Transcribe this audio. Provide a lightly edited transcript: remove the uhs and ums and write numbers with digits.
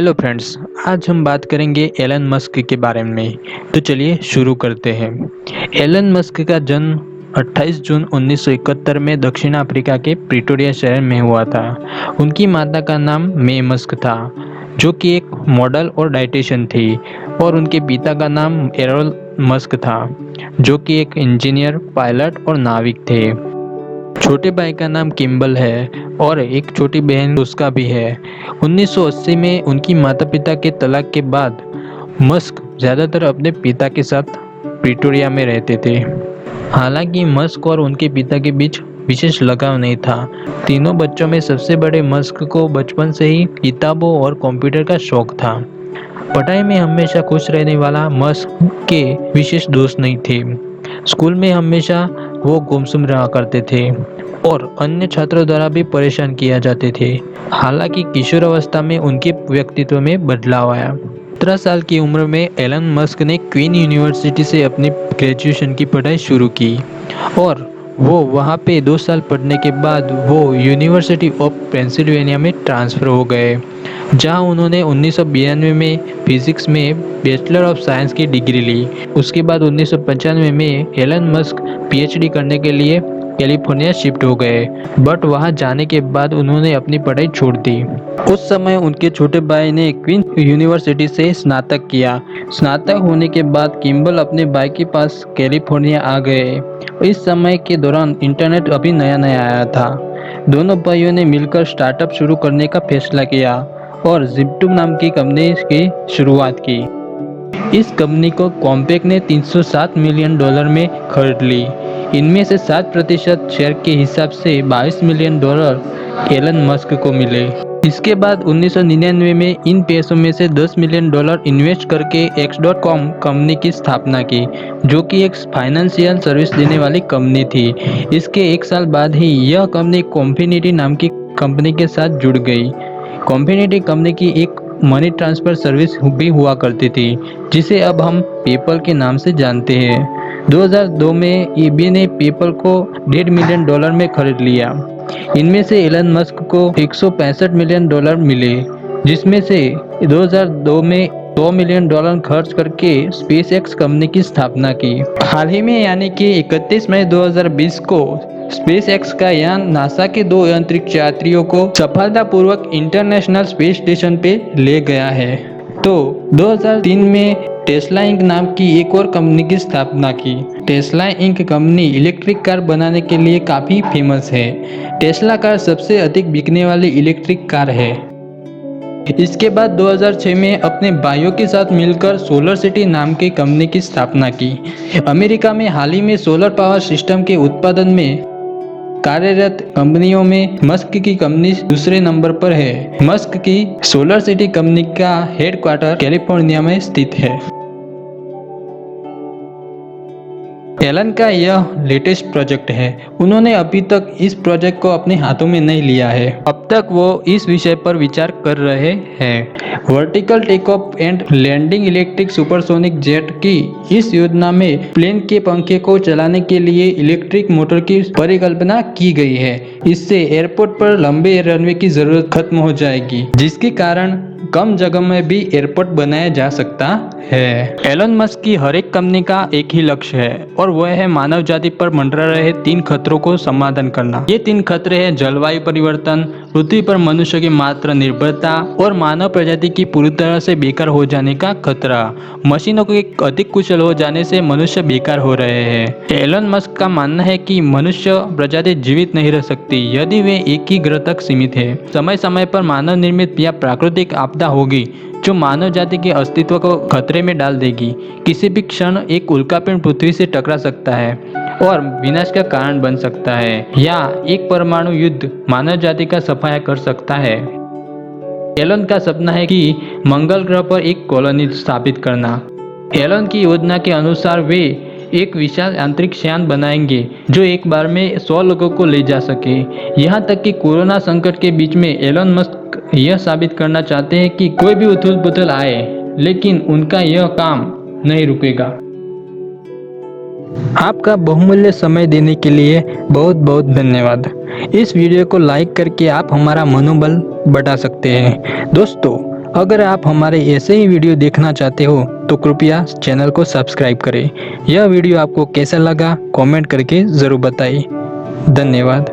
Hello friends. आज हम बात करेंगे एलन मस्क के बारे में। तो चलिए शुरू करते हैं। एलन मस्क का जन्म 28 जून 1971 में दक्षिण अफ्रीका के प्रिटोरिया शहर में हुआ था। उनकी माता का नाम मे मस्क था, जो कि एक मॉडल और डाइटिशियन थी, और उनके पिता का नाम एरोल मस्क था, जो कि एक इंजीनियर, पायलट और नाविक थे। छोटे भाई का नाम किम्बल है और एक छोटी बहन उसका भी है। 1980 में उनकी माता-पिता के तलाक के बाद मस्क ज़्यादातर अपने पिता के साथ प्रिटोरिया में रहते थे। हालांकि मस्क और उनके पिता के बीच विशेष लगाव नहीं था। तीनों बच्चों में सबसे बड़े मस्क को बचपन से ही किताबों और कंप्यूटर का शौक था। पढ़ाई में हमेशा खुश रहने वाला मस्क के विशेष दोस्त नहीं थे। स्कूल में हमेशा वो गुमसुम रहा करते थे और अन्य छात्रों द्वारा भी परेशान किया जाते थे। हालांकि किशोरावस्था में उनके व्यक्तित्व में बदलाव आया। 17 साल की उम्र में एलन मस्क ने क्वीन यूनिवर्सिटी से अपनी ग्रेजुएशन की पढ़ाई शुरू की और वो वहाँ पे 2 साल पढ़ने के बाद वो यूनिवर्सिटी ऑफ पेंसिल्वेनिया में ट्रांसफ़र हो गए, जहाँ उन्होंने 1992 में फिजिक्स में बैचलर ऑफ साइंस की डिग्री ली। उसके बाद 1995 में एलन मस्क पीएचडी करने के लिए कैलिफोर्निया शिफ्ट हो गए, बट वहां जाने के बाद उन्होंने अपनी पढ़ाई छोड़ दी। उस समय उनके छोटे भाई ने क्वीन यूनिवर्सिटी से स्नातक किया। स्नातक होने के बाद किम्बल अपने भाई के पास कैलिफोर्निया आ गए। इस समय के दौरान इंटरनेट अभी नया नया आया था। दोनों भाइयों ने मिलकर स्टार्टअप शुरू करने का फैसला किया और जिप्टू नाम की कंपनी की शुरुआत की। इस कंपनी को कॉम्पैक ने $307 मिलियन में खरीद ली। इनमें से 7% शेयर के हिसाब से $22 मिलियन एलन मस्क को मिले। इसके बाद 1999 में इन पैसों में से $10 मिलियन इन्वेस्ट करके X.com कंपनी की स्थापना की, जो कि एक फाइनेंशियल सर्विस देने वाली कंपनी थी। इसके एक साल बाद ही यह कंपनी कॉन्फिनिटी नाम की कंपनी के साथ जुड़ गई। कॉन्फिनिटी कंपनी की एक मनी ट्रांसफर सर्विस भी हुआ करती थी, जिसे अब हम पेपल के नाम से जानते हैं। 2002 में ईबे ने पेपल को $1.5 मिलियन में खरीद लिया। इनमें से एलन मस्क को $165 मिलियन मिले, जिसमें से 2002 में $100 मिलियन खर्च करके स्पेसएक्स कंपनी की स्थापना की। हाल ही में यानी कि 31 मई 2020 को स्पेसएक्स का यान नासा के 2 अंतरिक्ष यात्रियों को सफलतापूर्वक इंटरनेशनल स्पेस स्टेशन पे ले गया है। तो 2003 में टेस्ला इंक नाम की एक और कंपनी की स्थापना की। Tesla ink company electric car बनाने के लिए काफ़ी फेमस है। टेस्ला कार सबसे अधिक बिकने वाली इलेक्ट्रिक कार है। इसके बाद 2006 में अपने भाइयों के साथ मिलकर सोलर सिटी नाम की कंपनी की स्थापना की। अमेरिका में हाल ही में सोलर पावर सिस्टम के उत्पादन में कार्यरत कंपनियों में मस्क की कंपनी दूसरे नंबर पर है। मस्क की सोलर सिटी कंपनी का हेडक्वार्टर कैलिफोर्निया में स्थित है। एलन का यह लेटेस्ट प्रोजेक्ट है। उन्होंने अभी तक इस प्रोजेक्ट को अपने हाथों में नहीं लिया है। अब तक वो इस विषय पर विचार कर रहे हैं। Vertical take off and landing electric supersonic jet की इस योजना में प्लेन के पंखे को चलाने के लिए इलेक्ट्रिक मोटर की परिकल्पना की गई है। इससे एयरपोर्ट पर लंबे रनवे की जरूरत खत्म हो जाएगी, जिसके कारण कम जगह में भी एयरपोर्ट बनाया जा सकता है। एलन मस्क की हर एक कंपनी का एक ही लक्ष्य है और वह है मानव जाति पर मंडरा रहे 3 खतरों को समाधान करना। ये 3 खतरे हैं जलवायु परिवर्तन, पृथ्वी पर मनुष्य की मात्र निर्भरता और मानव प्रजाति की पूरी तरह से बेकार हो जाने का खतरा। मशीनों के अधिक कुशल हो जाने से मनुष्य बेकार हो रहे हैं। एलन मस्क का मानना है कि मनुष्य प्रजाति जीवित नहीं रह सकती यदि वे एक ही ग्रह तक सीमित है। समय समय पर मानव निर्मित या प्राकृतिक आपदा होगी जो मानव जाति के अस्तित्व को खतरे में डाल देगी। किसी भी क्षण एक उल्कापिंड पृथ्वी से टकरा सकता है और विनाश का कारण बन सकता है, या एक परमाणु युद्ध मानव जाति का सफाया कर सकता है। एलन का सपना है कि मंगल ग्रह पर एक कॉलोनी स्थापित करना। एलन की योजना के अनुसार वे एक विशाल अंतरिक्ष यान बनाएंगे जो एक बार में 100 लोगों को ले जा सके। यहाँ तक कि कोरोना संकट के बीच में एलन मस्क यह साबित करना चाहते हैं कि कोई भी उथल पुथल आए, लेकिन उनका यह काम नहीं रुकेगा। आपका बहुमूल्य समय देने के लिए बहुत बहुत धन्यवाद। इस वीडियो को लाइक करके आप हमारा मनोबल बढ़ा सकते हैं। दोस्तों, अगर आप हमारे ऐसे ही वीडियो देखना चाहते हो तो कृपया चैनल को सब्सक्राइब करें। यह वीडियो आपको कैसा लगा कमेंट करके ज़रूर बताइए। धन्यवाद।